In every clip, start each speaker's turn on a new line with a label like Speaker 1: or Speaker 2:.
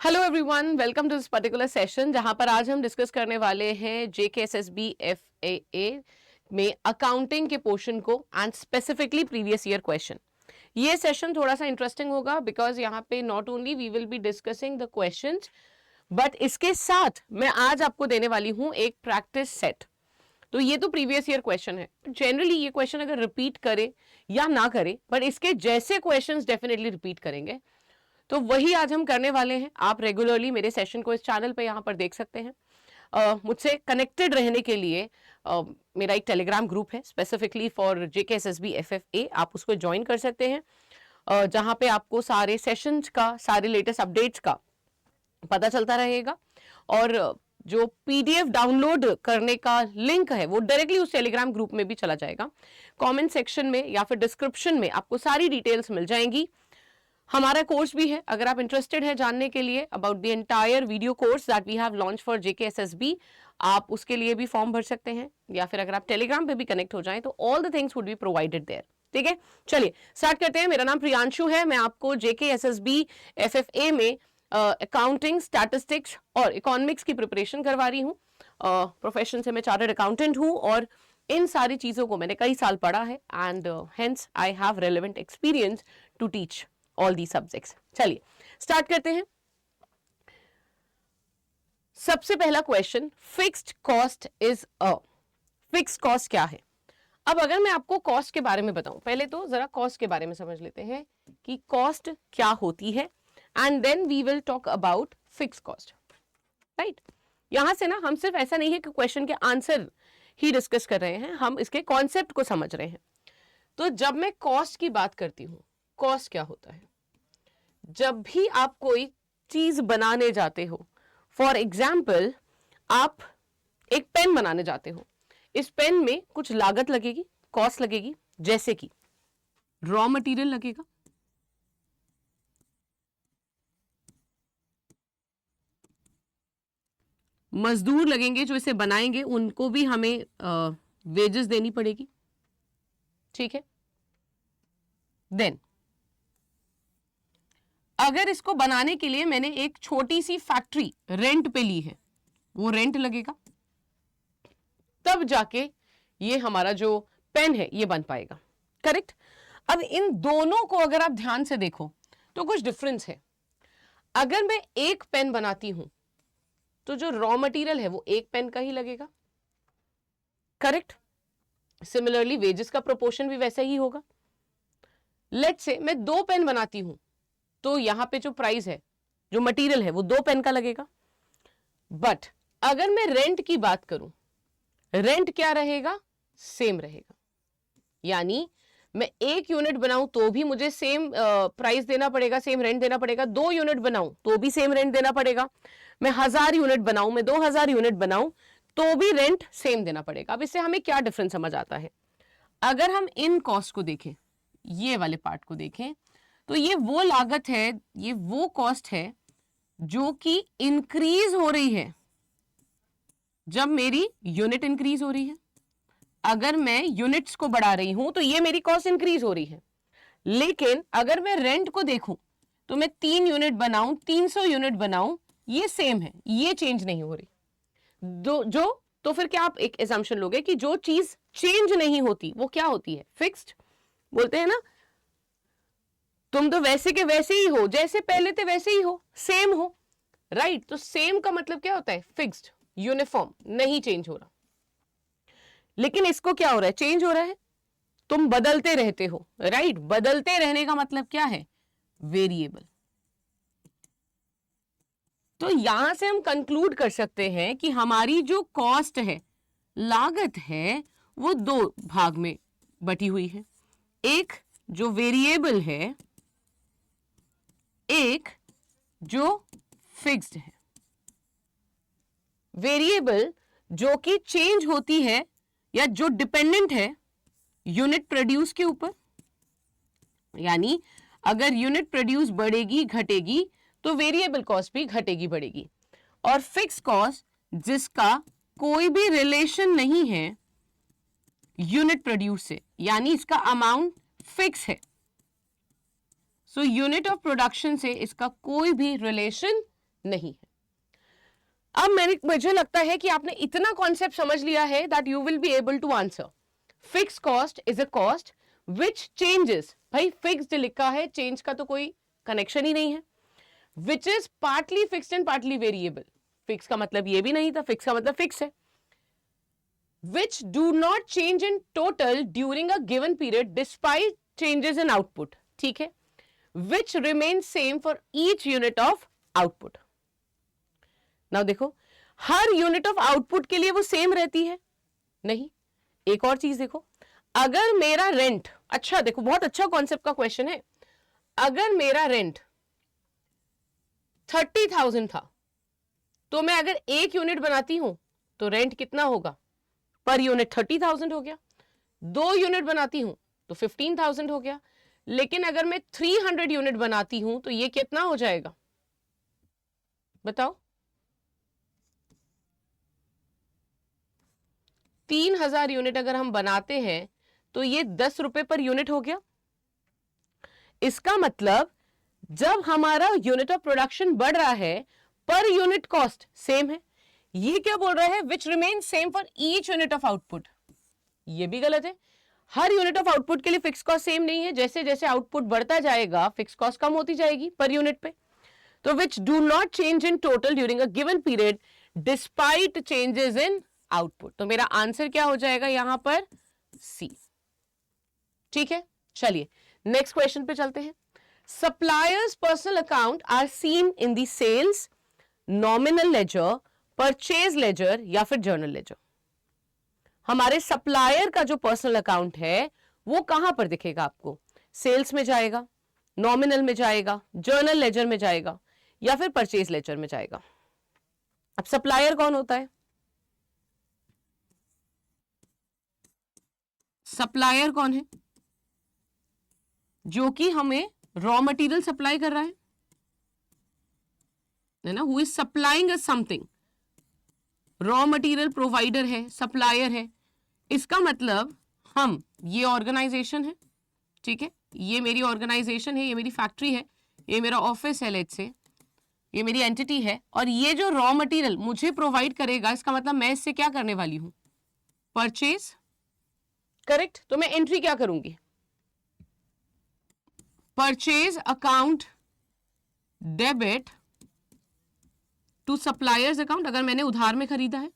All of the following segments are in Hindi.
Speaker 1: Hello everyone, welcome to this particular session जहां पर आज हम डिस्कस करने वाले हैं जेकेएसएसबी एफएए में अकाउंटिंग के पोर्शन को and specifically previous year question. ये सेशन थोड़ा सा इंटरेस्टिंग होगा बिकॉज यहाँ पे not only we will be discussing the questions but इसके साथ मैं आज आपको देने वाली हूं एक प्रैक्टिस सेट। तो ये तो प्रीवियस ईयर क्वेश्चन है, जनरली ये क्वेश्चन अगर रिपीट करे या ना करे बट इसके जैसे क्वेश्चंस डेफिनेटली रिपीट करेंगे, तो वही आज हम करने वाले हैं। आप रेगुलरली मेरे सेशन को इस चैनल पे यहाँ पर देख सकते हैं। मुझसे कनेक्टेड रहने के लिए मेरा एक टेलीग्राम ग्रुप है स्पेसिफिकली फॉर जेकेएसएसबी एफएफए, आप उसको ज्वाइन कर सकते हैं जहाँ पे आपको सारे सेशंस का, सारे लेटेस्ट अपडेट्स का पता चलता रहेगा। और जो पीडीएफ डाउनलोड करने का लिंक है वो डायरेक्टली उस टेलीग्राम ग्रुप में भी चला जाएगा। कमेंट सेक्शन में या फिर डिस्क्रिप्शन में आपको सारी डिटेल्स मिल जाएंगी। हमारा कोर्स भी है, अगर आप इंटरेस्टेड है जानने के लिए about the entire video course that we have launch for JKSSB, आप उसके लिए भी फॉर्म भर सकते हैं या फिर अगर आप टेलीग्राम पे भी कनेक्ट हो जाएं तो all the things would be provided there. ठीक है, चलिए स्टार्ट करते हैं। मेरा नाम प्रियांशु है, मैं आपको जेकेएसएसबी एफएफए में अकाउंटिंग, स्टैटिस्टिक्स और इकोनॉमिक्स की प्रिपरेशन करवा रही हूँ। प्रोफेशन से मैं चार्टर्ड अकाउंटेंट हूँ और इन सारी चीजों को मैंने कई साल पढ़ा है and hence I have relevant experience to teach all the subjects. चलिए स्टार्ट करते हैं। सबसे पहला question, fixed cost is a. Fixed cost क्या है? अब अगर मैं आपको कॉस्ट के बारे में बताऊं, पहले तो जरा कॉस्ट के बारे में समझ लेते हैं कि कॉस्ट क्या होती है and then we will talk about fixed cost. Right, यहां से ना हम सिर्फ ऐसा नहीं है कि क्वेश्चन के आंसर ही डिस्कस कर रहे हैं, हम इसके कॉन्सेप्ट को समझ रहे हैं। तो जब मैं कॉस्ट की बात करती हूं, कॉस्ट क्या होता है? जब भी आप कोई चीज बनाने जाते हो, फॉर एग्जाम्पल आप एक पेन बनाने जाते हो, इस पेन में कुछ लागत लगेगी, कॉस्ट लगेगी, जैसे कि रॉ मटेरियल लगेगा, मजदूर लगेंगे जो इसे बनाएंगे, उनको भी हमें वेजेस देनी पड़ेगी। ठीक है, देन अगर इसको बनाने के लिए मैंने एक छोटी सी फैक्ट्री रेंट पे ली है, वो रेंट लगेगा, तब जाके ये हमारा जो पेन है ये बन पाएगा। करेक्ट। अब इन दोनों को अगर आप ध्यान से देखो तो कुछ डिफरेंस है। अगर मैं एक पेन बनाती हूं तो जो रॉ मटेरियल है वो एक पेन का ही लगेगा। करेक्ट। सिमिलरली वेजेस का प्रोपोर्शन भी वैसा ही होगा। लेट्स से मैं दो पेन बनाती हूं तो यहां पे जो प्राइस है, जो मटेरियल है, वो दो पेन का लगेगा। बट अगर मैं रेंट की बात करूं, रेंट क्या रहेगा? सेम रहेगा। यानी मैं एक यूनिट बनाऊं तो भी मुझे सेम प्राइस देना पड़ेगा, सेम रेंट देना पड़ेगा। दो यूनिट बनाऊं तो भी सेम रेंट देना पड़ेगा। मैं 1000 यूनिट बनाऊं, मैं 2000 यूनिट बनाऊं तो भी रेंट सेम देना पड़ेगा। अब इससे हमें क्या डिफरेंस समझ आता है? अगर हम इन कॉस्ट को देखें, ये वाले पार्ट को देखें, तो ये वो लागत है, ये वो कॉस्ट है जो कि इंक्रीज हो रही है जब मेरी यूनिट इंक्रीज हो रही है। अगर मैं यूनिट्स को बढ़ा रही हूं तो ये मेरी कॉस्ट इंक्रीज हो रही है। लेकिन अगर मैं रेंट को देखूं तो मैं 3 यूनिट बनाऊं, 300 यूनिट बनाऊं, ये सेम है, ये चेंज नहीं हो रही। तो फिर क्या आप एक एजम्पशन लोगे कि जो चीज चेंज नहीं होती वो क्या होती है? फिक्स्ड। बोलते हैं ना, तुम तो वैसे के वैसे ही हो, जैसे पहले थे वैसे ही हो, सेम हो। राइट, तो सेम का मतलब क्या होता है? फिक्स्ड, यूनिफॉर्म, नहीं चेंज हो रहा। लेकिन इसको क्या हो रहा है? चेंज हो रहा है। तुम बदलते रहते हो। राइट, बदलते रहने का मतलब क्या है? वेरिएबल। तो यहां से हम कंक्लूड कर सकते हैं कि हमारी जो कॉस्ट है, लागत है, वो दो भाग में बटी हुई है। एक जो वेरिएबल है, एक जो फिक्स्ड है। वेरिएबल जो कि चेंज होती है या जो डिपेंडेंट है यूनिट प्रोड्यूस के ऊपर, यानी अगर यूनिट प्रोड्यूस बढ़ेगी घटेगी तो वेरिएबल कॉस्ट भी घटेगी बढ़ेगी। और फिक्स कॉस्ट जिसका कोई भी रिलेशन नहीं है यूनिट प्रोड्यूस से, यानी इसका अमाउंट फिक्स है। सो यूनिट ऑफ प्रोडक्शन से इसका कोई भी रिलेशन नहीं है। अब मुझे लगता है कि आपने इतना कॉन्सेप्ट समझ लिया है that you will be able to answer. Fix cost is a cost which changes, भाई फिक्स्ड लिखा है, चेंज का तो कोई कनेक्शन ही नहीं है। Which is partly fixed and partly variable, fix का मतलब ये भी नहीं था, फिक्स का मतलब फिक्स है। Which do not change in total during a given period despite changes in output, ठीक है। Which remain same for each unit of output. Now देखो, हर यूनिट ऑफ आउटपुट के लिए वो सेम रहती है नहीं। एक और चीज देखो, अगर मेरा रेंट, अच्छा देखो बहुत अच्छा कॉन्सेप्ट का क्वेश्चन है, अगर मेरा रेंट 30,000 था तो मैं अगर एक यूनिट बनाती हूं तो रेंट कितना होगा, पर यूनिट 30,000 हो गया। 2 यूनिट बनाती हूं तो 15,000 हो गया। लेकिन अगर मैं 300 यूनिट बनाती हूं तो ये कितना हो जाएगा बताओ? 3,000 यूनिट अगर हम बनाते हैं तो ये 10 रुपए पर यूनिट हो गया। इसका मतलब जब हमारा यूनिट ऑफ प्रोडक्शन बढ़ रहा है पर यूनिट कॉस्ट सेम है। ये क्या बोल रहा है, which remain same for each unit of output, ये भी गलत है। हर यूनिट ऑफ आउटपुट के लिए फिक्स कॉस्ट सेम नहीं है, जैसे जैसे आउटपुट बढ़ता जाएगा फिक्स कॉस्ट कम होती जाएगी पर यूनिट पे। तो which do not change in total during a given period despite changes in output. तो मेरा आंसर क्या हो जाएगा यहां पर, सी। ठीक है, चलिए नेक्स्ट क्वेश्चन पे चलते हैं। Suppliers personal account are seen in the sales, nominal ledger, purchase ledger या फिर जर्नल लेजर। हमारे सप्लायर का जो पर्सनल अकाउंट है वो कहां पर दिखेगा आपको, सेल्स में जाएगा, नॉमिनल में जाएगा, जर्नल लेजर में जाएगा या फिर परचेज लेजर में जाएगा। अब सप्लायर कौन होता है, सप्लायर कौन है, जो कि हमें रॉ मटेरियल सप्लाई कर रहा है ना, who is supplying us something. Raw material provider है, सप्लायर है। इसका मतलब हम, ये ऑर्गेनाइजेशन है, ठीक है, ये मेरी ऑर्गेनाइजेशन है, ये मेरी फैक्ट्री है, ये मेरा ऑफिस है, लेट्स से ये मेरी एंटिटी है, और ये जो रॉ मटेरियल मुझे प्रोवाइड करेगा, इसका मतलब मैं इससे क्या करने वाली हूं, परचेज, करेक्ट। तो मैं एंट्री क्या करूंगी, purchase account debit to suppliers account, अगर मैंने उधार में खरीदा है,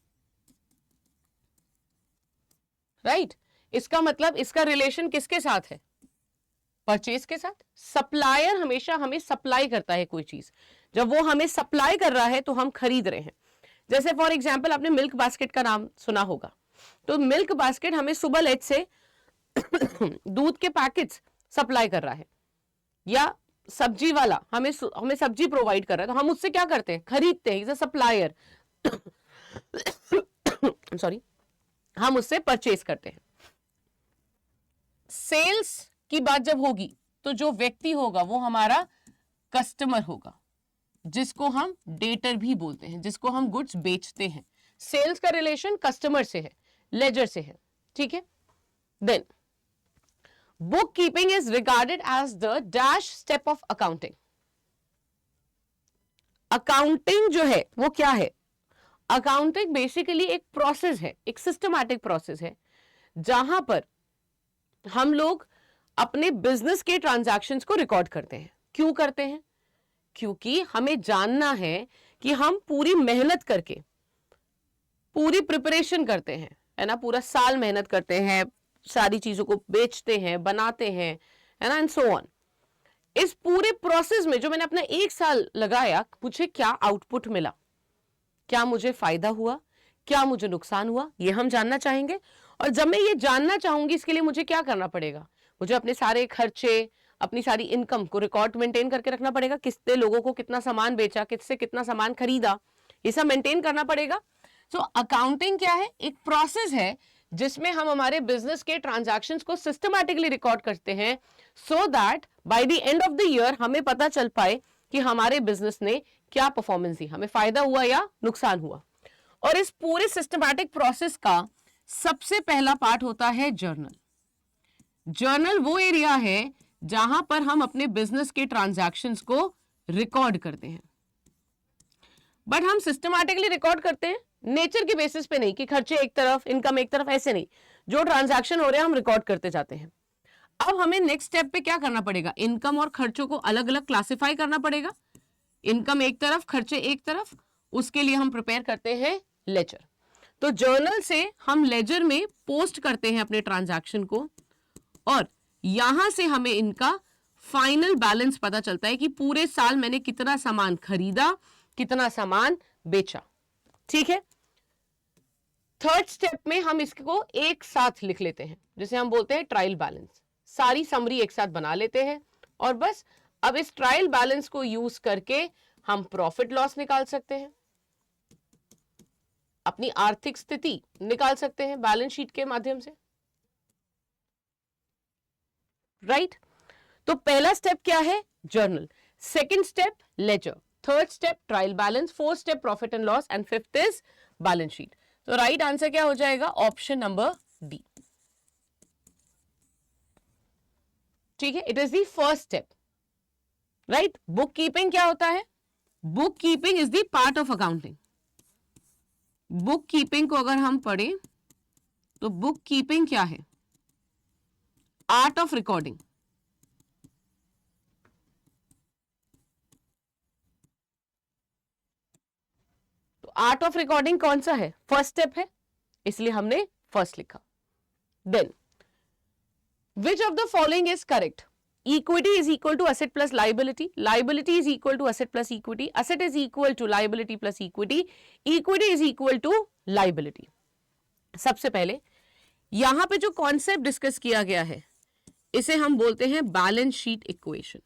Speaker 1: राइट। इसका मतलब इसका रिलेशन किसके साथ है, परचेज के साथ। सप्लायर हमेशा हमें सप्लाई करता है कोई चीज, जब वो हमें सप्लाई कर रहा है तो हम खरीद रहे हैं। जैसे फॉर एग्जांपल आपने मिल्क बास्केट का नाम सुना होगा, तो मिल्क बास्केट हमें सुबह लेट से दूध के पैकेट्स सप्लाई कर रहा है, या सब्जी वाला हमें सब्जी प्रोवाइड कर रहा है, तो हम उससे क्या करते हैं, खरीदते हैं, इज अ सप्लायर। सॉरी, हम उससे परचेज करते हैं। सेल्स की बात जब होगी तो जो व्यक्ति होगा वो हमारा कस्टमर होगा, जिसको हम डेटर भी बोलते हैं, जिसको हम गुड्स बेचते हैं। सेल्स का रिलेशन कस्टमर से है, लेजर से है, ठीक है। Then book keeping is regarded as the dash step of accounting. Accounting जो है वो क्या है, अकाउंटिंग बेसिकली एक प्रोसेस है, एक सिस्टमैटिक प्रोसेस है, जहां पर हम लोग अपने बिजनेस के ट्रांजैक्शंस को रिकॉर्ड करते हैं। क्यों करते हैं, क्योंकि हमें जानना है कि हम पूरी मेहनत करके, पूरी प्रिपरेशन करते हैं, है ना, पूरा साल मेहनत करते हैं, सारी चीजों को बेचते हैं, बनाते हैं, है ना, एंड सो ऑन। इस पूरे प्रोसेस में जो मैंने अपना 1 साल लगाया, मुझे क्या आउटपुट मिला, क्या मुझे फायदा हुआ, क्या मुझे नुकसान हुआ, ये हम जानना चाहेंगे। और जब मैं ये जानना चाहूंगी, इसके लिए मुझे क्या करना पड़ेगा, मुझे अपने सारे खर्चे, अपनी सारी इनकम को रिकॉर्ड मेंटेन करके रखना पड़ेगा, कितने लोगों को कितना सामान बेचा, किससे कितना सामान खरीदा, ये सब मेंटेन करना पड़ेगा। सो अकाउंटिंग क्या है, एक प्रोसेस है जिसमें हम हमारे बिजनेस के ट्रांजैक्शंस को सिस्टमैटिकली रिकॉर्ड करते हैं, so that by the end of the year हमें पता चल पाए कि हमारे बिजनेस ने क्या परफॉर्मेंस दी, हमें फायदा हुआ या नुकसान हुआ। और इस पूरे सिस्टमैटिक प्रोसेस का सबसे पहला पार्ट होता है जर्नल। जर्नल वो एरिया है जहां पर हम अपने बिजनेस के ट्रांजैक्शंस को रिकॉर्ड करते हैं। बट हम सिस्टमैटिकली रिकॉर्ड करते हैं, नेचर के बेसिस पे नहीं कि खर्चे एक तरफ इनकम एक तरफ, ऐसे नहीं, जो ट्रांजैक्शन हो रहे हैं हम रिकॉर्ड करते जाते हैं। अब हमें नेक्स्ट स्टेप पे क्या करना पड़ेगा, इनकम और खर्चों को अलग अलग क्लासिफाई करना पड़ेगा, इनकम एक तरफ खर्चे एक तरफ, उसके लिए हम प्रिपेयर करते हैं लेजर। तो जर्नल से हम लेजर में पोस्ट करते हैं अपने ट्रांजैक्शन को, और यहां से हमें इनका फाइनल बैलेंस पता चलता है कि पूरे साल मैंने कितना सामान खरीदा, कितना सामान बेचा। ठीक है, थर्ड स्टेप में हम इसको एक साथ लिख लेते हैं, जिसे हम बोलते हैं ट्रायल बैलेंस। सारी समरी एक साथ बना लेते हैं और बस अब इस ट्रायल बैलेंस को यूज करके हम प्रॉफिट लॉस निकाल सकते हैं, अपनी आर्थिक स्थिति निकाल सकते हैं बैलेंस शीट के माध्यम से। राइट तो पहला स्टेप क्या है, journal, second step ledger, third step trial balance, fourth step profit and loss and fifth is balance sheet. तो राइट आंसर क्या हो जाएगा, ऑप्शन नंबर डी। ठीक है, it is the first step. Right, book keeping क्या होता है, book keeping is the part of accounting. Book keeping को अगर हम पढ़ें तो बुक कीपिंग क्या है, आर्ट ऑफ रिकॉर्डिंग। तो आर्ट ऑफ रिकॉर्डिंग कौन सा है, फर्स्ट स्टेप है, इसलिए हमने फर्स्ट लिखा। Then which of the following is correct, equity is equal to asset plus liability, liability is equal to asset plus equity, asset is equal to liability plus equity, equity is equal to liability। सबसे पहले यहां पे जो कॉन्सेप्ट डिस्कस किया गया है इसे हम बोलते हैं बैलेंस शीट इक्वेशन।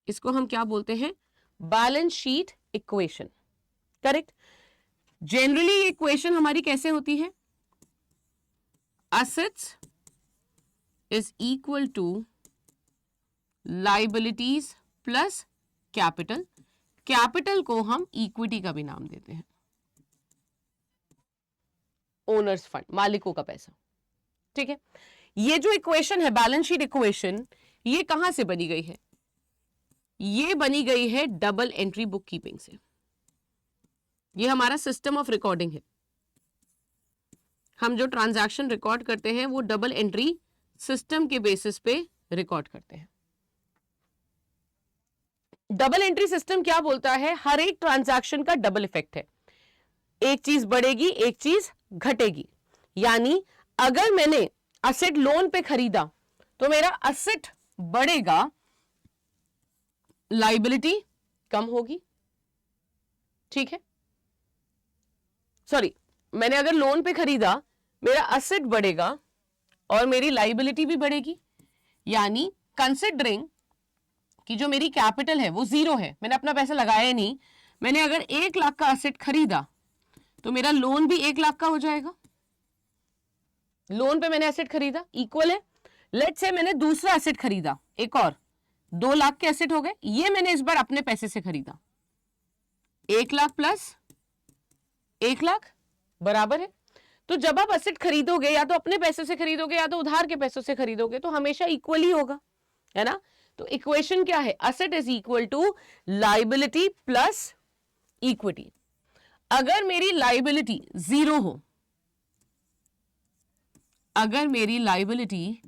Speaker 1: इसको हम क्या बोलते हैं, balance sheet equation. Correct, generally ये इक्वेशन हमारी कैसे होती है, assets is equal to liabilities plus capital, capital को हम इक्विटी का भी नाम देते हैं, ओनर्स फंड, मालिकों का पैसा। ठीक है, ये जो इक्वेशन है बैलेंस शीट इक्वेशन, ये कहां से बनी गई है, ये बनी गई है डबल एंट्री बुक कीपिंग से। ये हमारा सिस्टम ऑफ रिकॉर्डिंग है, हम जो ट्रांजैक्शन रिकॉर्ड करते हैं वो डबल एंट्री सिस्टम के बेसिस पे रिकॉर्ड करते हैं। डबल एंट्री सिस्टम क्या बोलता है, हर एक ट्रांजैक्शन का डबल इफेक्ट है, एक चीज बढ़ेगी एक चीज घटेगी। यानी अगर मैंने असेट लोन पे खरीदा तो मेरा असेट बढ़ेगा, लाइबिलिटी कम होगी। ठीक है, सॉरी, मैंने अगर लोन पे खरीदा मेरा असेट बढ़ेगा और मेरी लाइबिलिटी भी बढ़ेगी। यानी कंसिडरिंग कि जो मेरी कैपिटल है वो जीरो है, मैंने अपना पैसा लगाया नहीं, मैंने अगर 1 लाख का असेट खरीदा तो मेरा लोन भी 1 लाख का हो जाएगा। लोन पे मैंने एसेट खरीदा, इक्वल है। लेट्स से मैंने दूसरा एसेट खरीदा, एक और 2 लाख के एसेट हो गए, ये मैंने इस बार अपने पैसे से खरीदा, 1 लाख प्लस 1 लाख बराबर है। तो जब आप एसेट खरीदोगे या तो अपने पैसे से खरीदोगे या तो उधार के पैसों से खरीदोगे तो हमेशा इक्वल ही होगा, है ना। तो इक्वेशन क्या है, asset is equal to liability plus equity. अगर मेरी लाइबिलिटी जीरो हो, अगर मेरी लाइबिलिटी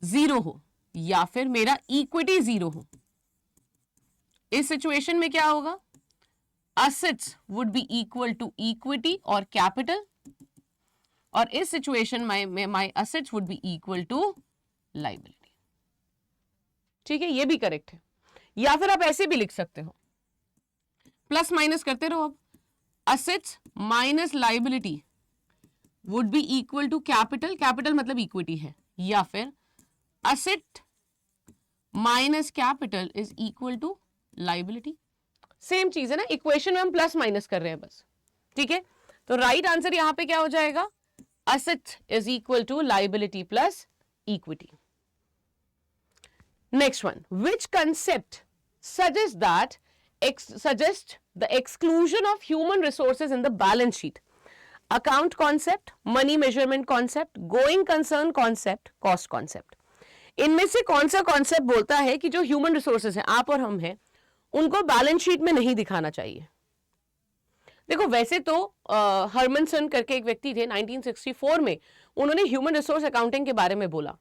Speaker 1: जीरो हो या फिर मेरा इक्विटी जीरो हो, इस सिचुएशन में क्या होगा, assets would be equal to equity और capital, और इस सिचुएशन में my assets would be equal to liability। ठीक है, ये भी करेक्ट है। या फिर आप ऐसे भी लिख सकते हो, प्लस माइनस करते रहो। अब assets minus liability would be equal to capital, capital मतलब इक्विटी है, या फिर asset minus capital is equal to liability. Same चीज है ना, इक्वेशन में हम प्लस माइनस कर रहे हैं बस। ठीक है, तो राइट आंसर यहां पे क्या हो जाएगा, asset is equal to liability plus equity। Next one, which concept suggests the exclusion of human resources in the balance sheet? Account concept, money measurement concept, going concern concept, cost concept। इनमें से कौन सा कॉन्सेप्ट बोलता है कि जो ह्यूमन रिसोर्सेज हैं, आप और हम हैं, उनको बैलेंस शीट में नहीं दिखाना चाहिए? देखो वैसे तो हरमनसन करके एक व्यक्ति थे 1964 में, उन्होंने ह्यूमन रिसोर्स अकाउंटिंग के बारे में बोला,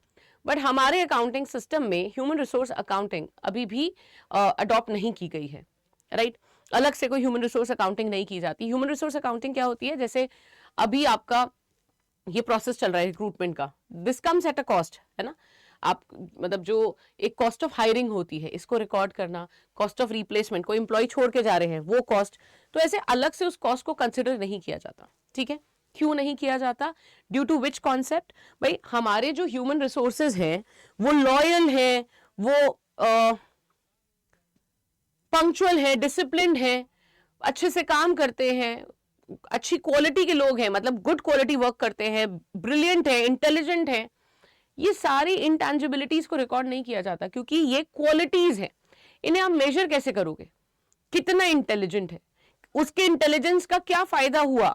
Speaker 1: बट हमारे अकाउंटिंग सिस्टम में ह्यूमन रिसोर्स अकाउंटिंग अभी भी अडॉप्ट नहीं की गई है, राइट? अलग से कोई ह्यूमन रिसोर्स अकाउंटिंग नहीं की जाती। ह्यूमन रिसोर्स अकाउंटिंग क्या होती है, जैसे अभी आपका ये प्रोसेस चल रहा है रिक्रूटमेंट का, this comes at a cost, है ना? आप मतलब जो एक कॉस्ट ऑफ हायरिंग होती है, इसको रिकॉर्ड करना, कॉस्ट ऑफ रिप्लेसमेंट, कोई एम्प्लॉय छोड़ के जा रहे हैं वो कॉस्ट, तो ऐसे अलग से उस कॉस्ट को कंसिडर नहीं किया जाता, ठीक है? क्यों नहीं किया जाता? Due to which concept? भाई हमारे जो ह्यूमन रिसोर्सेज हैं वो लॉयल है, वो पंक्चुअल है, डिसिप्लिन है, अच्छे से काम करते हैं, अच्छी क्वालिटी के लोग हैं, मतलब गुड क्वालिटी वर्क करते हैं, ब्रिलियंट है, इंटेलिजेंट है, ये सारी इंटेंजिबिलिटीज को रिकॉर्ड नहीं किया जाता क्योंकि ये क्वालिटीज है। इन्हें आप मेजर कैसे करोगे? कितना इंटेलिजेंट है, उसके इंटेलिजेंस का क्या फायदा हुआ,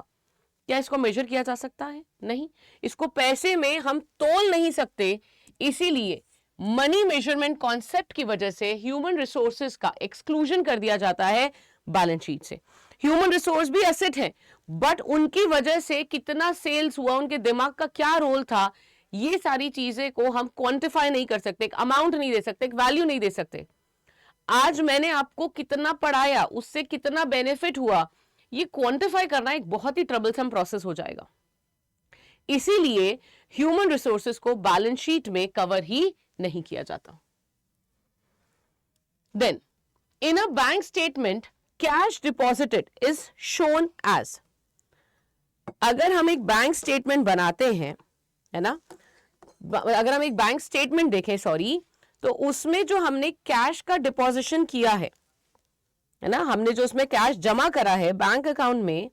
Speaker 1: क्या इसको मेजर किया जा सकता है? नहीं। इसको पैसे में हम तोल नहीं सकते, इसीलिए मनी मेजरमेंट कॉन्सेप्ट की वजह से ह्यूमन रिसोर्सेज का एक्सक्लूजन कर दिया जाता है बैलेंस शीट से। ह्यूमन रिसोर्स भी एसेट है, बट उनकी वजह से कितना सेल्स हुआ, उनके दिमाग का क्या रोल था, ये सारी चीजें को हम क्वांटिफाई नहीं कर सकते, एक अमाउंट नहीं दे सकते, एक वैल्यू नहीं दे सकते। आज मैंने आपको कितना पढ़ाया, उससे कितना बेनिफिट हुआ, ये क्वांटिफाई करना एक बहुत ही ट्रबलसम प्रोसेस हो जाएगा। इसीलिए ह्यूमन रिसोर्सेज को बैलेंस शीट में कवर ही नहीं किया जाता। Then in a bank statement cash deposited is shown as, अगर हम एक बैंक स्टेटमेंट बनाते हैं, है ना, अगर हम एक बैंक स्टेटमेंट देखें, सॉरी, तो उसमें जो हमने कैश का डिपॉजिशन किया है ना, हमने जो उसमें कैश जमा करा है बैंक अकाउंट में,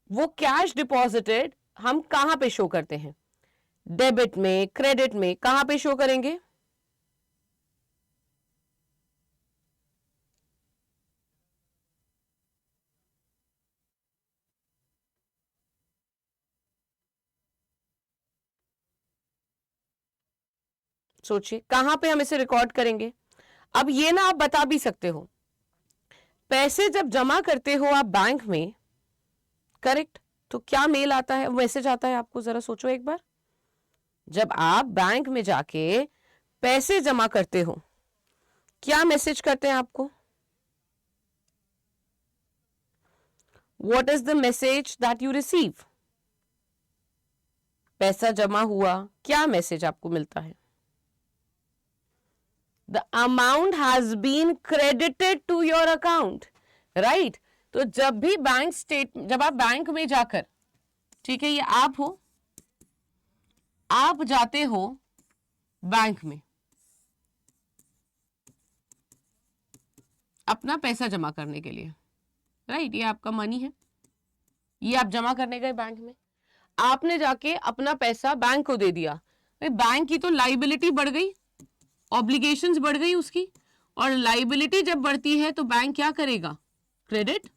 Speaker 1: वो कैश डिपॉजिटेड हम कहां पे शो करते हैं? डेबिट में, क्रेडिट में, कहां पे शो करेंगे? सोचिए कहां पे हम इसे रिकॉर्ड करेंगे। अब ये ना आप बता भी सकते हो, पैसे जब जमा करते हो आप बैंक में, करेक्ट, तो क्या मेल आता है, मैसेज आता है आपको? जरा सोचो एक बार, जब आप बैंक में जाके पैसे जमा करते हो, क्या मैसेज करते हैं आपको? What is the message that you receive? पैसा जमा हुआ, क्या मैसेज आपको मिलता है? The amount has been credited to your account, right? तो जब भी जब आप बैंक में जाकर, ठीक है, ये आप हो, आप जाते हो बैंक में अपना पैसा जमा करने के लिए, राइट? ये आपका मनी है, ये आप जमा करने गए बैंक में, आपने जाके अपना पैसा बैंक को दे दिया, बैंक की तो लाइबिलिटी बढ़ गई, ऑब्लिगेशंस बढ़ गई उसकी, और लाइबिलिटी जब बढ़ती है तो बैंक क्या करेगा? क्रेडिट।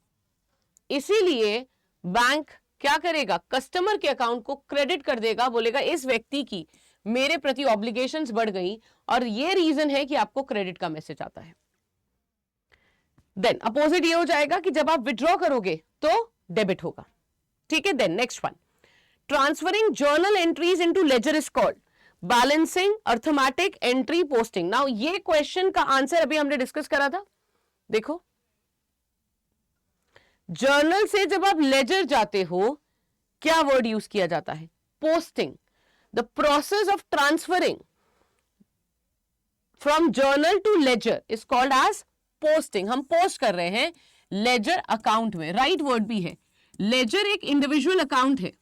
Speaker 1: इसीलिए बैंक क्या करेगा? कस्टमर के अकाउंट को क्रेडिट कर देगा, बोलेगा इस व्यक्ति की मेरे प्रति ऑब्लिगेशंस बढ़ गई, और ये रीजन है कि आपको क्रेडिट का मैसेज आता है। देन अपोजिट ये हो जाएगा कि जब आप विड्रॉ करोगे तो डेबिट होगा, ठीक है? Then next one, transferring journal entries into ledger is called balancing, arithmetic, entry, posting. Now ये क्वेश्चन का आंसर अभी हमने डिस्कस करा था, देखो, जर्नल से जब आप लेजर जाते हो, क्या वर्ड यूज किया जाता है? Posting. The process of transferring from journal to ledger is called as posting. हम पोस्ट कर रहे हैं लेजर अकाउंट में, राइट वर्ड भी है। लेजर एक इंडिविजुअल अकाउंट है,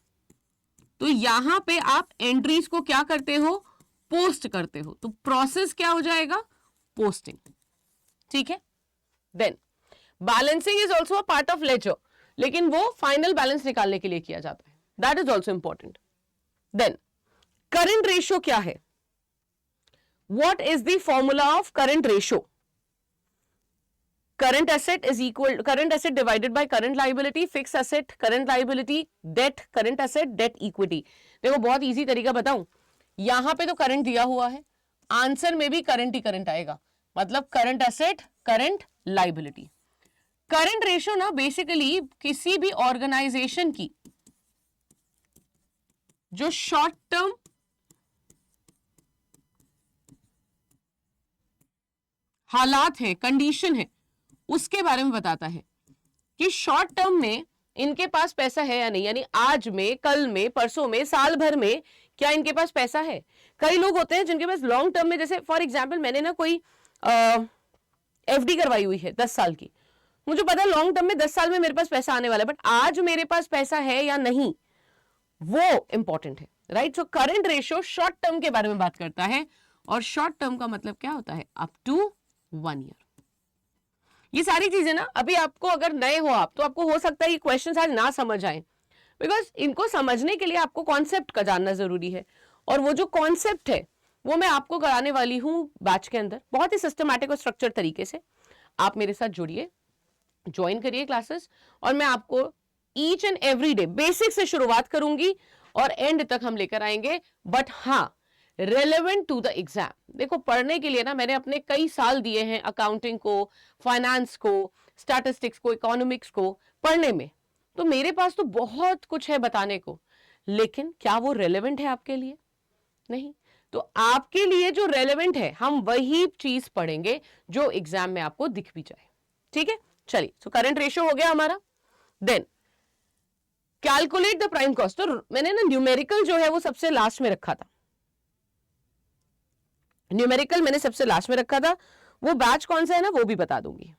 Speaker 1: तो यहां पे आप एंट्रीज को क्या करते हो? पोस्ट करते हो, तो प्रोसेस क्या हो जाएगा? पोस्टिंग, ठीक है? Then balancing is also a part of ledger, लेकिन वो फाइनल बैलेंस निकालने के लिए किया जाता है, that is also important. Then current ratio क्या है? What is the formula of current ratio? current asset divided by current liability, fixed asset, current liability, debt, current asset, debt equity। देखो बहुत इजी तरीका बताऊं, यहां पे तो करंट दिया हुआ है, आंसर में भी करंट ही करंट आएगा, मतलब current asset current liability. Current ratio ना बेसिकली किसी भी ऑर्गेनाइजेशन की जो शॉर्ट टर्म हालात है, कंडीशन है, उसके बारे में बताता है कि शॉर्ट टर्म में इनके पास पैसा है या नहीं, यानी आज में, कल में, परसों में, साल भर में क्या इनके पास पैसा है। कई लोग होते हैं जिनके पास लॉन्ग टर्म में, जैसे फॉर एग्जांपल मैंने ना कोई एफडी करवाई हुई है 10 साल की, मुझे पता है लॉन्ग टर्म में 10 साल में मेरे पास पैसा आने वाला है, बट आज मेरे पास पैसा है या नहीं वो इंपॉर्टेंट है, right. So current ratio short term के बारे में बात करता है, और शॉर्ट टर्म का मतलब क्या होता है, अप टू 1 ईयर। ये सारी चीजें ना अभी आपको, अगर नए हो आप, तो आपको हो सकता है ये क्वेश्चन आज ना समझ आए, बिकॉज इनको समझने के लिए आपको कॉन्सेप्ट का जानना जरूरी है, और वो जो कॉन्सेप्ट है वो मैं आपको कराने वाली हूं बैच के अंदर, बहुत ही सिस्टमैटिक और स्ट्रक्चर तरीके से। आप मेरे साथ जुड़िए, ज्वाइन करिए क्लासेस, और मैं आपको each and every day basic से शुरुआत करूंगी और एंड तक हम लेकर आएंगे, बट हाँ रेलेवेंट टू द एग्जाम। देखो पढ़ने के लिए ना मैंने अपने कई साल दिए हैं अकाउंटिंग को, फाइनेंस को, स्टैटिस्टिक्स को, इकोनॉमिक्स को पढ़ने में, तो मेरे पास तो बहुत कुछ है बताने को, लेकिन क्या वो रेलेवेंट है आपके लिए? नहीं। तो आपके लिए जो रेलेवेंट है हम वही चीज पढ़ेंगे जो एग्जाम में आपको दिख भी जाए, ठीक है। चलिए, सो करंट रेशियो हो गया हमारा। Then calculate the prime cost, तो मैंने ना न्यूमेरिकल जो है वो सबसे लास्ट में रखा था, न्यूमेरिकल मैंने सबसे लास्ट में रखा था, वो बैच कौन सा है ना वो भी बता दूंगी।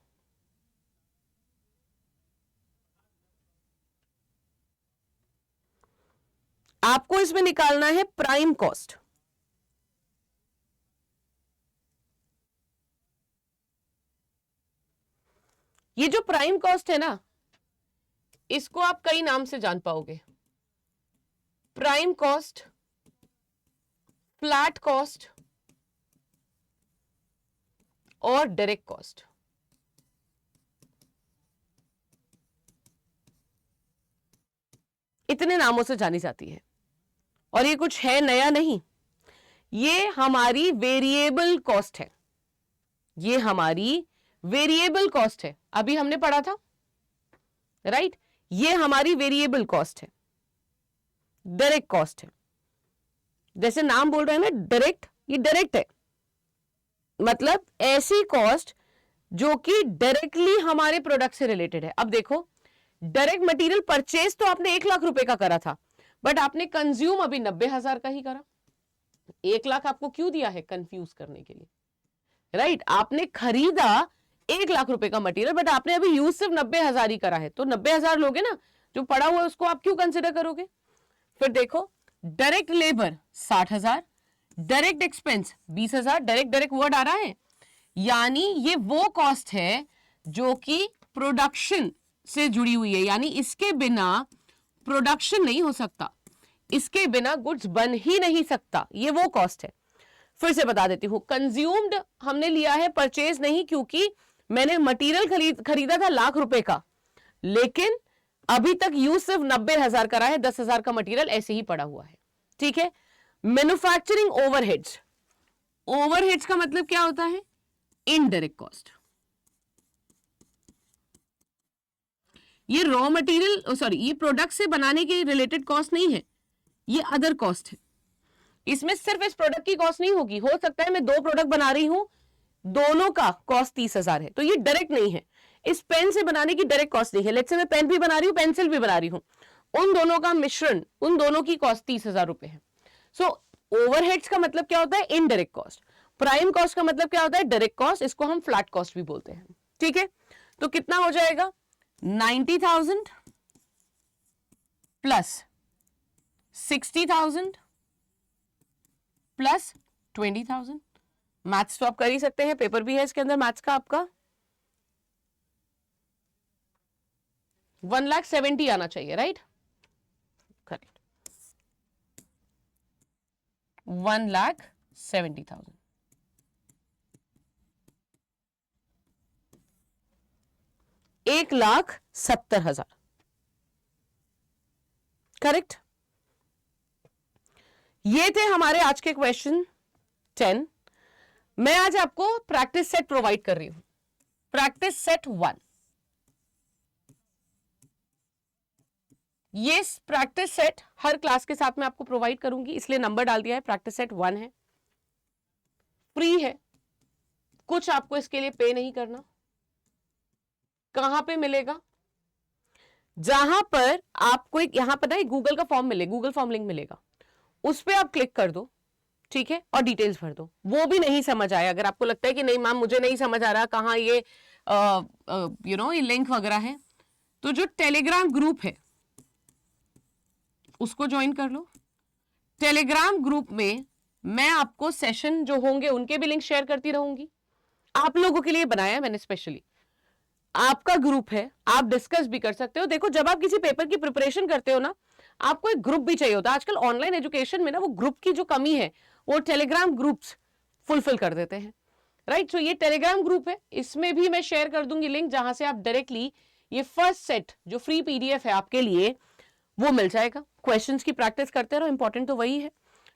Speaker 1: आपको इसमें निकालना है प्राइम कॉस्ट। ये जो प्राइम कॉस्ट है ना, इसको आप कई नाम से जान पाओगे, प्राइम कॉस्ट, फ्लैट कॉस्ट और डायरेक्ट कॉस्ट। इतने नामों से जानी जाती है, और ये कुछ है नया नहीं, ये हमारी वेरिएबल कॉस्ट है, ये हमारी वेरिएबल कॉस्ट है, अभी हमने पढ़ा था, राइट। ये हमारी वेरिएबल कॉस्ट है, डायरेक्ट कॉस्ट है, जैसे नाम बोल रहे हैं ना डायरेक्ट, ये डायरेक्ट है, मतलब ऐसी कॉस्ट जो कि डायरेक्टली हमारे प्रोडक्ट से रिलेटेड है। अब देखो डायरेक्ट मटेरियल परचेज तो आपने 1 लाख रुपए का करा था, बट आपने कंज्यूम अभी 90,000 का ही करा। 1 लाख आपको क्यों दिया है? कंफ्यूज करने के लिए, राइट। आपने खरीदा 1 लाख रुपए का मटेरियल, बट आपने अभी यूज सिर्फ 90,000 ही करा है, तो 90,000 लोगे ना, जो पड़ा हुआ है उसको आप क्यों कंसिडर करोगे? फिर देखो direct labour 60,000, direct expense 20,000, direct word आ रहा है, यानी ये वो कॉस्ट है जो कि प्रोडक्शन से जुड़ी हुई है, यानी इसके बिना प्रोडक्शन नहीं हो सकता, इसके बिना गुड्स बन ही नहीं सकता, ये वो कॉस्ट है। फिर से बता देती हूं, कंज्यूम्ड हमने लिया है, परचेज नहीं, क्योंकि मैंने मटेरियल खरीदा था 1 लाख रुपए का, लेकिन अभी तक यूज सिर्फ 90,000 करा है, 10,000 का मटेरियल ऐसे ही पड़ा हुआ है, ठीक है। मैन्युफैक्चरिंग ओवरहेड्स, ओवरहेड्स का मतलब क्या होता है? Indirect cost. ये रॉ मटेरियल, सॉरी, ये प्रोडक्ट से बनाने के रिलेटेड कॉस्ट नहीं है, ये अदर कॉस्ट है। इसमें सिर्फ इस प्रोडक्ट की कॉस्ट नहीं होगी, हो सकता है मैं 2 प्रोडक्ट बना रही हूं, दोनों का कॉस्ट 30,000 है, तो ये डायरेक्ट नहीं है, इस पेन से बनाने की डायरेक्ट कॉस्ट नहीं है। लेट्स से मैं पेन भी बना रही हूं, पेंसिल भी बना रही हूं, उन दोनों का मिश्रण, उन दोनों की कॉस्ट 30,000 रुपए है। सो ओवरहेड्स का मतलब क्या होता है? Indirect cost. प्राइम कॉस्ट का मतलब क्या होता है? डायरेक्ट कॉस्ट, इसको हम फ्लैट कॉस्ट भी बोलते हैं, ठीक है। तो कितना हो जाएगा? 90,000 प्लस 60,000 प्लस 20,000। मैथ्स तो आप कर ही सकते हैं, पेपर भी है इसके अंदर मैथ्स का आपका। 1,70,000 आना चाहिए, राइट? करेक्ट, 1,70,000। $1,70,000, करेक्ट। ये थे हमारे आज के क्वेश्चन 10। मैं आज आपको प्रैक्टिस सेट प्रोवाइड कर रही हूं, प्रैक्टिस सेट 1। ये प्रैक्टिस सेट हर क्लास के साथ में आपको प्रोवाइड करूंगी, इसलिए नंबर डाल दिया है, प्रैक्टिस सेट 1 है, फ्री है, कुछ आपको इसके लिए पे नहीं करना। कहां पे मिलेगा? जहां पर आपको एक यहां पर ना एक गूगल का फॉर्म मिलेगा, गूगल फॉर्म लिंक मिलेगा, उस पर आप क्लिक कर दो, ठीक है, और डिटेल्स भर दो। वो भी नहीं समझ आया, अगर आपको लगता है कि नहीं मैम मुझे नहीं समझ आ रहा कहाँ ये ये लिंक वगैरह है, तो जो टेलीग्राम ग्रुप है उसको ज्वाइन कर लो। टेलीग्राम ग्रुप में मैं आपको सेशन जो होंगे उनके भी लिंक शेयर करती रहूंगी। आप लोगों के लिए बनाया मैंने स्पेशली, आपका ग्रुप है, आप डिस्कस भी कर सकते हो। देखो जब आप किसी पेपर की प्रिपरेशन करते हो ना, आपको एक ग्रुप भी चाहिए होता है। आजकल ऑनलाइन एजुकेशन में ना वो ग्रुप की जो कमी है वो टेलीग्राम ग्रुप्स फुलफिल कर देते हैं, राइट। सो ये टेलीग्राम ग्रुप है, इसमें भी मैं शेयर कर दूंगी लिंक, जहां से आप डायरेक्टली ये फर्स्ट सेट जो फ्री पीडीएफ है आपके लिए वो मिल जाएगा। क्वेश्चंस की प्रैक्टिस करते रहो, इंपॉर्टेंट तो वही है।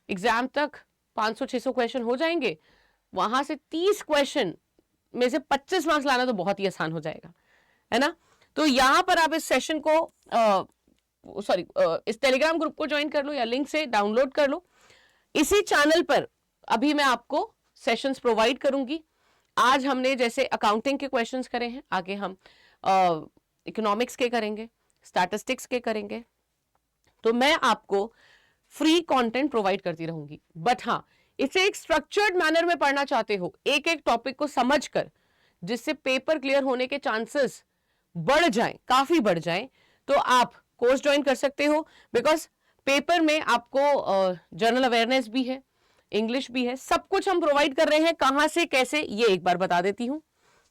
Speaker 1: एग्जाम तक 500-600 क्वेश्चन हो जाएंगे, वहां से 30 क्वेश्चन में से 25 मार्क्स लाना तो बहुत ही आसान हो जाएगा, है ना। तो यहां पर आप इस सेशन को इस टेलीग्राम ग्रुप को ज्वाइन कर लो या लिंक से डाउनलोड कर लो। इसी चैनल पर अभी मैं आपको सेशंस प्रोवाइड करूंगी। आज हमने जैसे अकाउंटिंग के क्वेश्चंस करे हैं, आगे हम इकोनॉमिक्स के करेंगे, स्टैटिस्टिक्स के करेंगे। तो मैं आपको फ्री कंटेंट प्रोवाइड करती रहूंगी, बट हाँ इसे एक स्ट्रक्चर्ड मैनर में पढ़ना चाहते हो, एक एक टॉपिक को समझकर, जिससे पेपर क्लियर होने के चांसेस बढ़ जाएं, काफी बढ़ जाएं, तो आप कोर्स ज्वाइन कर सकते हो। बिकॉज पेपर में आपको जनरल अवेयरनेस भी है, इंग्लिश भी है, सब कुछ हम प्रोवाइड कर रहे हैं। कहां से कैसे ये एक बार बता देती हूं,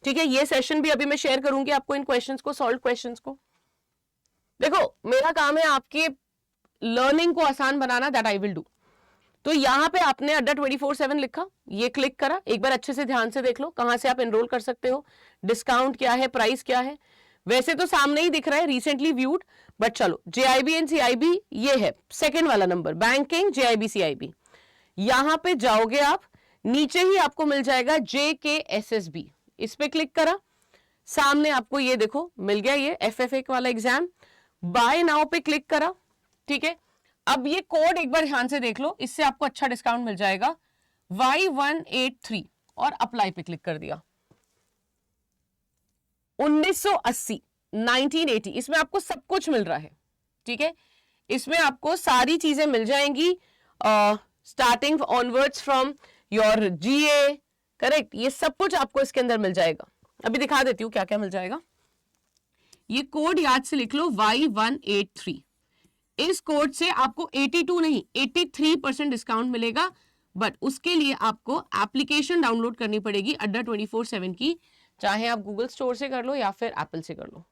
Speaker 1: ठीक है। ये सेशन भी अभी मैं शेयर करूंगी आपको, इन क्वेश्चंस को, सॉल्व क्वेश्चंस को। देखो मेरा काम है आपके लर्निंग को आसान बनाना, दैट आई विल डू। तो यहां पे आपने अड्डा 24/7 लिखा, ये क्लिक करा, एक बार अच्छे से ध्यान से देख लो कहां से आप एनरोल कर सकते हो, डिस्काउंट क्या है, प्राइस क्या है। वैसे तो सामने ही दिख रहा है रिसेंटली व्यूड, बट चलो JIB एंड CIB ये है सेकंड वाला नंबर, बैंकिंग JIB CIB। यहां पे जाओगे आप, नीचे ही आपको मिल जाएगा JKSSB, इस पे क्लिक करा, सामने आपको ये देखो मिल गया ये FFA वाला एग्जाम। बाय नाउ पे क्लिक करा, ठीक है। अब ये कोड एक बार ध्यान से देख लो, इससे आपको अच्छा डिस्काउंट मिल जाएगा Y183, और अप्लाई पे क्लिक कर दिया। 1980 इसमें आपको सब कुछ मिल रहा है, ठीक है। इसमें आपको सारी चीजें मिल जाएंगी, starting onwards from your GA, correct. ये सब कुछ आपको इसके अंदर मिल जाएगा। अभी दिखा देती हूं क्या क्या मिल जाएगा। ये कोड याद से लिख लो, Y183। इस कोड से आपको 82 नहीं 83% डिस्काउंट मिलेगा, बट उसके लिए आपको एप्लीकेशन डाउनलोड करनी पड़ेगी अड्डा 24/7 की, चाहे आप गूगल स्टोर से कर लो या फिर एप्पल से कर लो,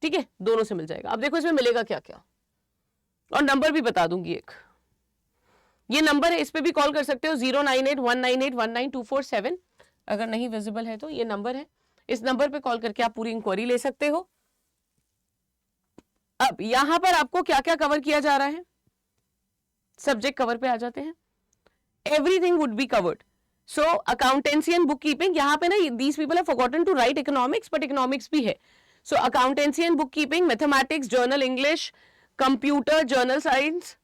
Speaker 1: ठीक है, दोनों से मिल जाएगा। अब देखो इसमें मिलेगा क्या क्या, और नंबर भी बता दूंगी एक, ये नंबर है, इस पे भी कॉल कर सकते हो 09819819247। अगर नहीं विजिबल है तो ये नंबर है, इस नंबर पे कॉल करके आप पूरी इंक्वायरी ले सकते हो। अब यहां पर आपको क्या क्या कवर किया जा रहा है, सब्जेक्ट कवर पे आ जाते हैं, everything would be covered. So accountancy and book keeping, यहां पे ना these people have forgotten to write economics, but economics भी है। So accountancy and book keeping, mathematics, general English, computer, general science,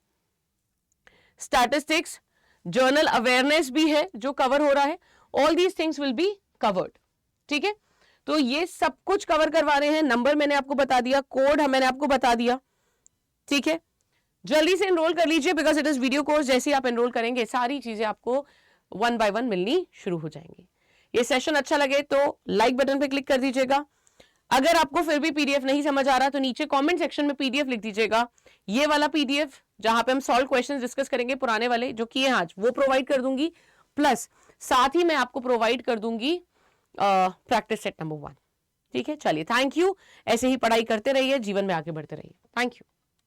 Speaker 1: statistics, general awareness भी है जो कवर हो रहा है। All these things will be covered, ठीक है। तो ये सब कुछ कवर करवा रहे हैं। नंबर मैंने आपको बता दिया, कोड मैंने आपको बता दिया, ठीक है। जल्दी से एनरोल कर लीजिए, because it is video course. जैसे ही आप एनरोल करेंगे सारी चीजें आपको 1 by 1 मिलनी शुरू हो जाएंगी। ये सेशन अच्छा लगे तो लाइक बटन पे क्लिक कर दीजिएगा। अगर आपको फिर भी PDF नहीं समझ आ रहा तो नीचे कमेंट सेक्शन में PDF लिख दीजिएगा। ये वाला PDF जहां पे हम सॉल्व क्वेश्चंस डिस्कस करेंगे, पुराने वाले जो किए आज, वो प्रोवाइड कर दूंगी, प्लस साथ ही मैं आपको प्रोवाइड कर दूंगी प्रैक्टिस सेट नंबर 1, ठीक है। चलिए, थैंक यू। ऐसे ही पढ़ाई करते रहिए, जीवन में आगे बढ़ते रहिए। Thank you.